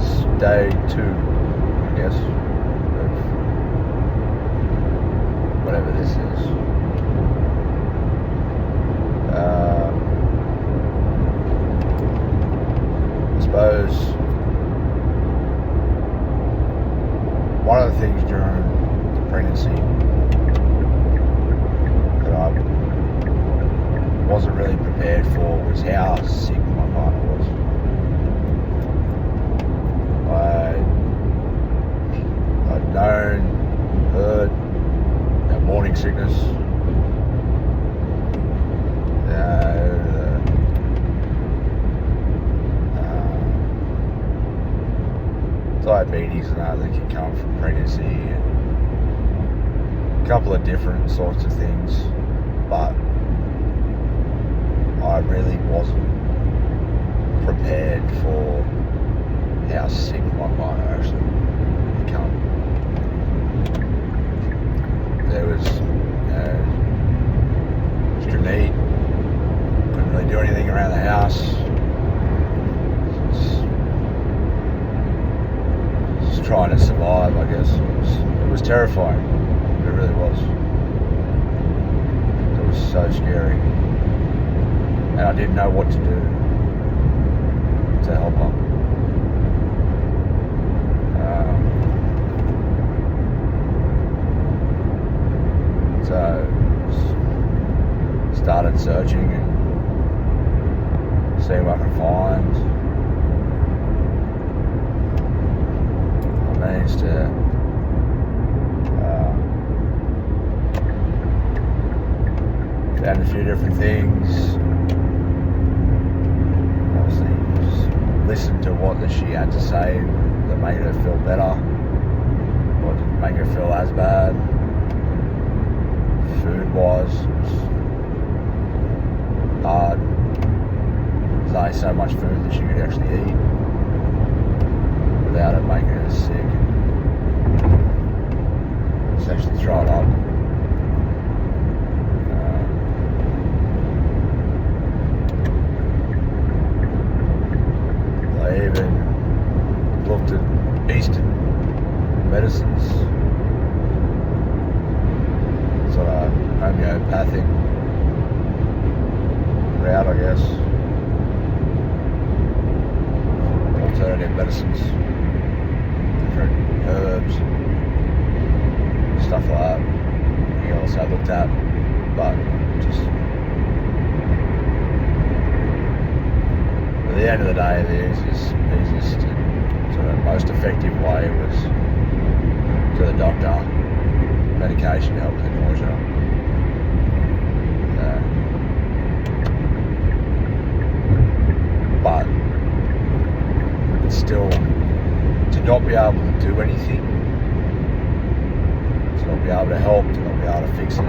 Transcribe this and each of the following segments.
is day 2, I guess, of whatever this is. I suppose one of the things during the pregnancy that I wasn't really prepared for was how sick my partner was. I'd heard that morning sickness, diabetes and that can come from pregnancy, and a couple of different sorts of things, but I really wasn't prepared for how sick my partner actually become. There was extra need, couldn't really do anything around the house, just trying to survive, I guess. It was terrifying, it really was. It was so scary, and I didn't know what to do to help her. So started searching and seeing what I could find. I managed to found a few different things. Obviously, just listened to what she had to say that made her feel better, what didn't make her feel as bad. Food-wise, it was hard. There's only so much food that she could actually eat without it making her sick. Essentially throw it up. I even looked at Eastern medicines, sort of homeopathic route, I guess. Alternative medicines, different herbs, stuff like that. Anything else I looked at, but just at the end of the day, the easiest sort of most effective way was to the doctor. Medication to help with the nausea. But it's still, to not be able to do anything, to not be able to help, to not be able to fix it,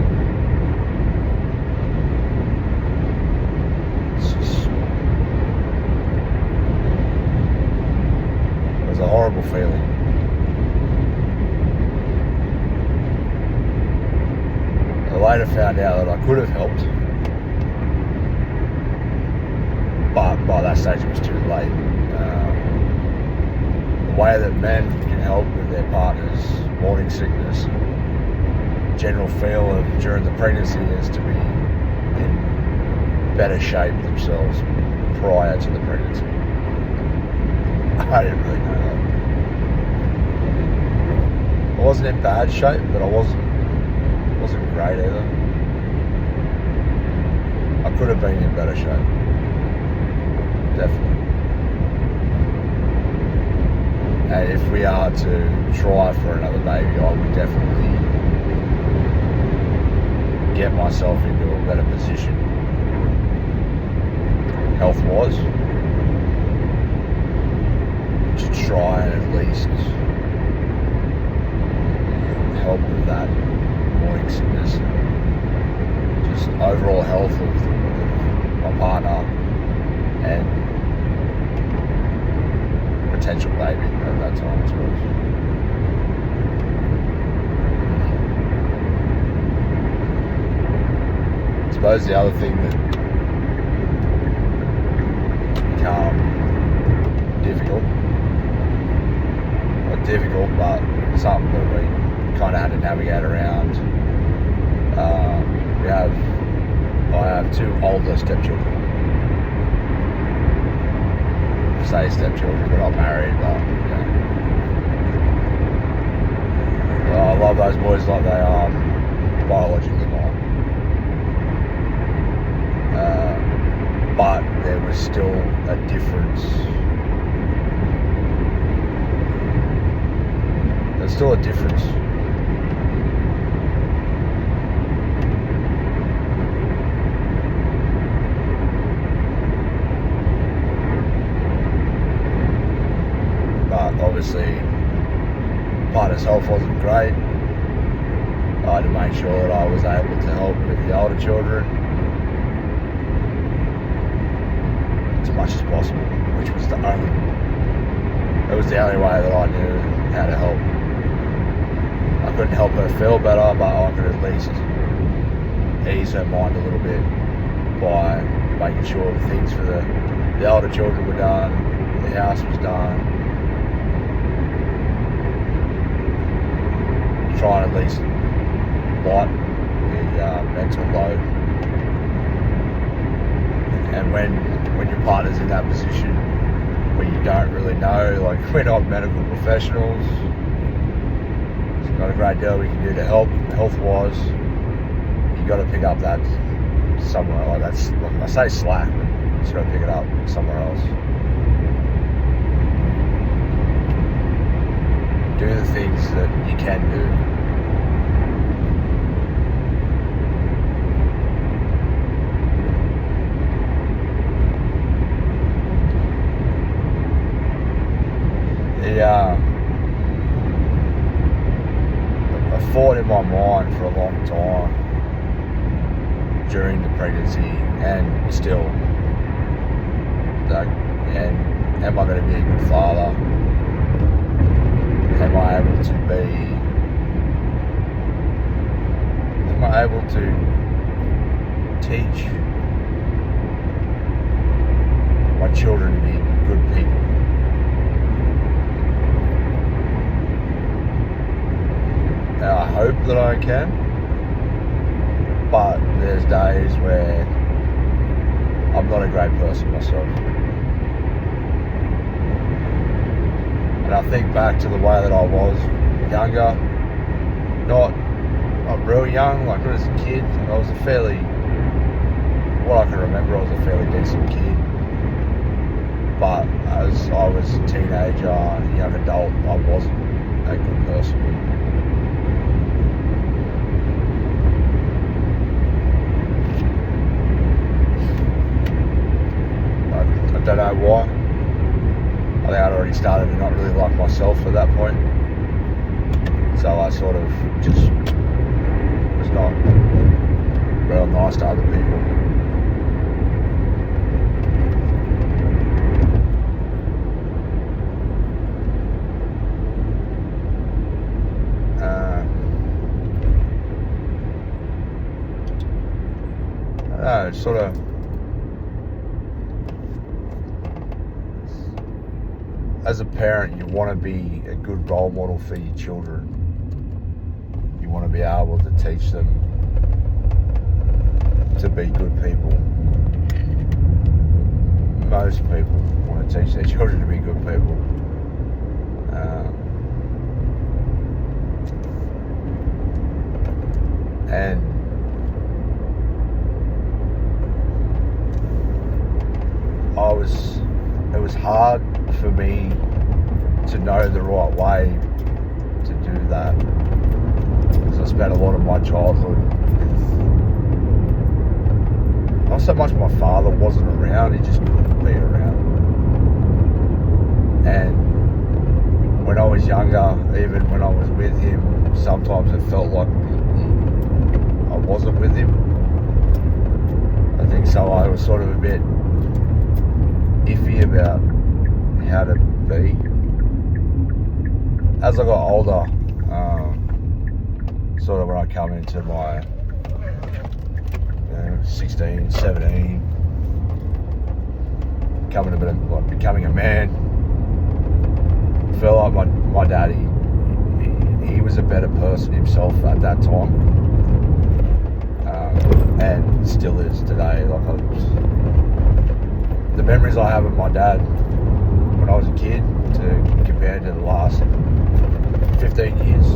it's just, it was a horrible feeling. I later found out that I could have helped, but by that stage it was too late. The way that men can help with their partner's morning sickness, general feel of during the pregnancy, is to be in better shape themselves prior to the pregnancy. I didn't really know that. I wasn't in bad shape, but I wasn't great either. I could have been in better shape. Definitely. And if we are to try for another baby, I would definitely get myself into a better position health-wise to try and at least help with that morning sickness, just overall health of my partner and potential baby at that time, I suppose. I suppose the other thing that became difficult difficult, but something that we kind of had to navigate around. I have two older stepchildren. Say stepchildren, we're not married, but yeah. Well, I love those boys like they are biologically mine. But there was still a difference. There's still a difference. But obviously, partner's health wasn't great. I had to make sure that I was able to help with the older children as much as possible, which was the only way that I knew how to help. I couldn't help her feel better, but I could at least ease her mind a little bit by making sure the things for the older children were done, the house was done, try and at least light the mental load. And when your partner's in that position where you don't really know, like, we're not medical professionals, there's not a great deal we can do to help health-wise. You got to pick up that somewhere. Like, that's, I say slack, but you just got to pick it up somewhere else. Do the things that you can do. I fought in my mind for a long time during the pregnancy and still, like, and am I going to be a good father? Am I able to teach my children to be good people? And I hope that I can, but there's days where I'm not a great person myself. And I think back to the way that I was younger, not real young, like when I was a kid. I was what I can remember, I was a fairly decent kid. But as I was a teenager, a young adult, I wasn't a good person. I don't know why. I think I'd already started to not really like myself at that point. So I sort of just was not real nice to other people. I don't know, it's sort of, as a parent, you want to be a good role model for your children. You want to be able to teach them to be good people. Most people want to teach their children to be good people. And it was hard for me to know the right way to do that, because I spent a lot of my childhood with, not so much my father wasn't around, he just couldn't be around. And when I was younger, even when I was with him, sometimes it felt like I wasn't with him. I think so. I was sort of a bit iffy about how to be. As I got older, sort of when I come into my 16, 17, becoming a man, felt like my dad, he was a better person himself at that time, and still is today. Like the memories I have of my dad when I was a kid to compare to the last 15 years.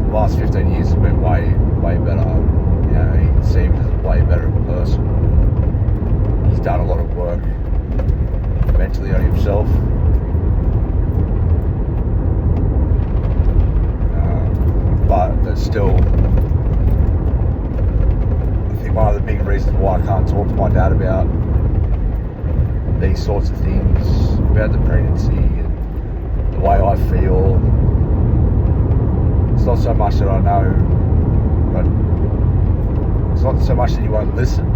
The last 15 years has been way better. You know, he seems as a way better person. He's done a lot of work mentally on himself. But that's still, I think, one of the big reasons why I can't talk to my dad about these sorts of things, about the pregnancy and the way I feel. It's not so much that I know, but it's not so much that he won't listen.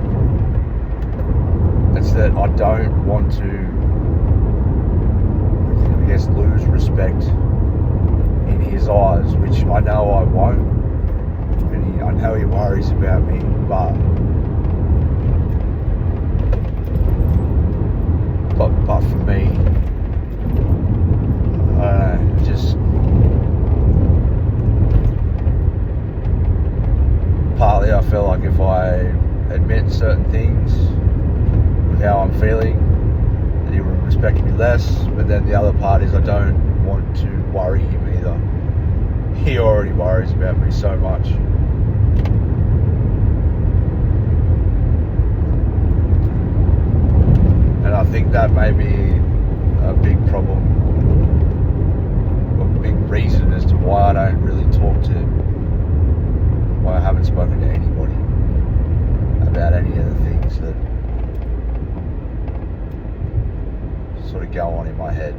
It's that I don't want to, I guess, lose respect in his eyes, which I know I won't. And I know he worries about me, but for me, I don't know, just partly I feel like if I admit certain things with how I'm feeling, that he will respect me less, but then the other part is I don't want to worry him either. He already worries about me so much. And I think that may be a big problem, a big reason as to why I don't really talk to, why I haven't spoken to anybody about any of the things that sort of go on in my head.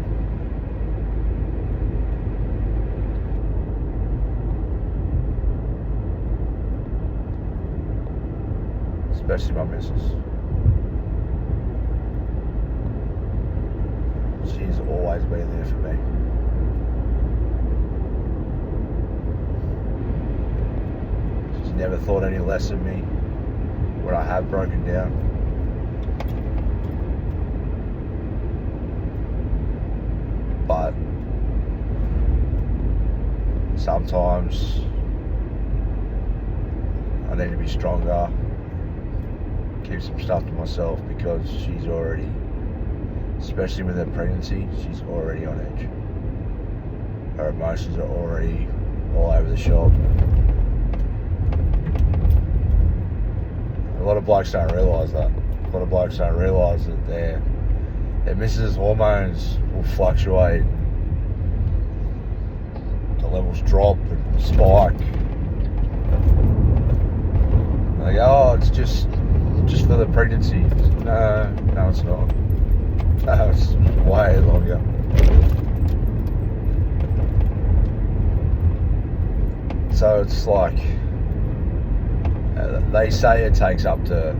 Especially my missus. She's always been there for me. She's never thought any less of me when I have broken down. But sometimes I need to be stronger, keep some stuff to myself, because she's already, especially with her pregnancy, she's already on edge. Her emotions are already all over the shop. A lot of blokes don't realise that. A lot of blokes don't realise that their missus' hormones will fluctuate. The levels drop and spike. Like, oh, it's just for the pregnancy. No, it's not. No, it's way longer. So it's like, they say it takes up to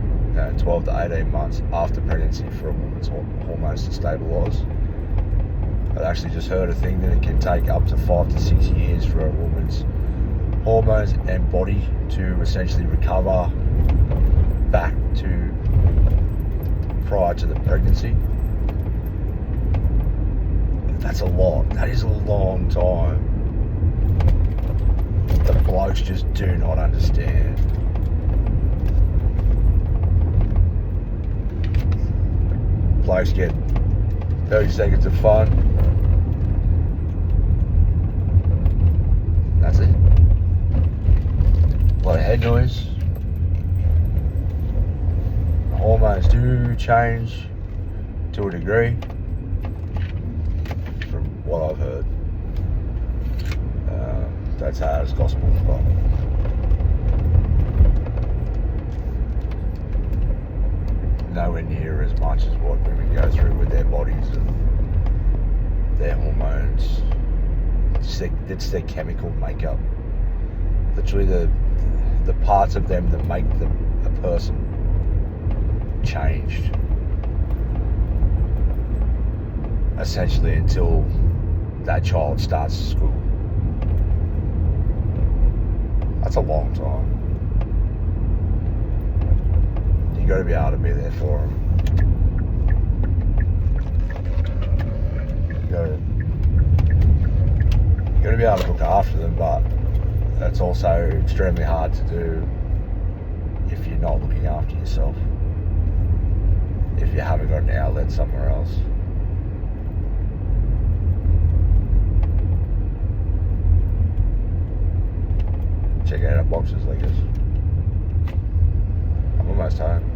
12 to 18 months after pregnancy for a woman's hormones to stabilise. I've actually just heard a thing that it can take up to 5 to 6 years for a woman's hormones and body to essentially recover back to prior to the pregnancy. That's a lot. That is a long time. The blokes just do not understand. Blokes get 30 seconds of fun. That's it. A lot of head noise. The hormones do change to a degree, from what I've heard. That's how it's gospel, but nowhere near as much as what women go through with their bodies and their hormones. It's their chemical makeup. Literally the parts of them that make them a person changed. Essentially until that child starts school. That's a long time. You got to be able to be there for them. You got to be able to look after them, but that's also extremely hard to do if you're not looking after yourself. If you haven't got an outlet somewhere else. Check out our boxes, Lakers. I'm almost home.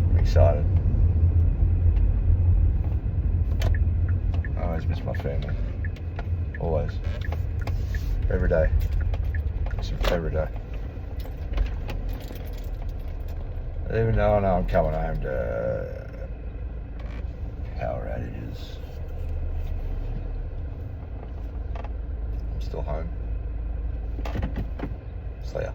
I'm excited. I always miss my family. Always. Every day. Every day. Even though I know I'm coming home to power outages, I'm still home. See ya.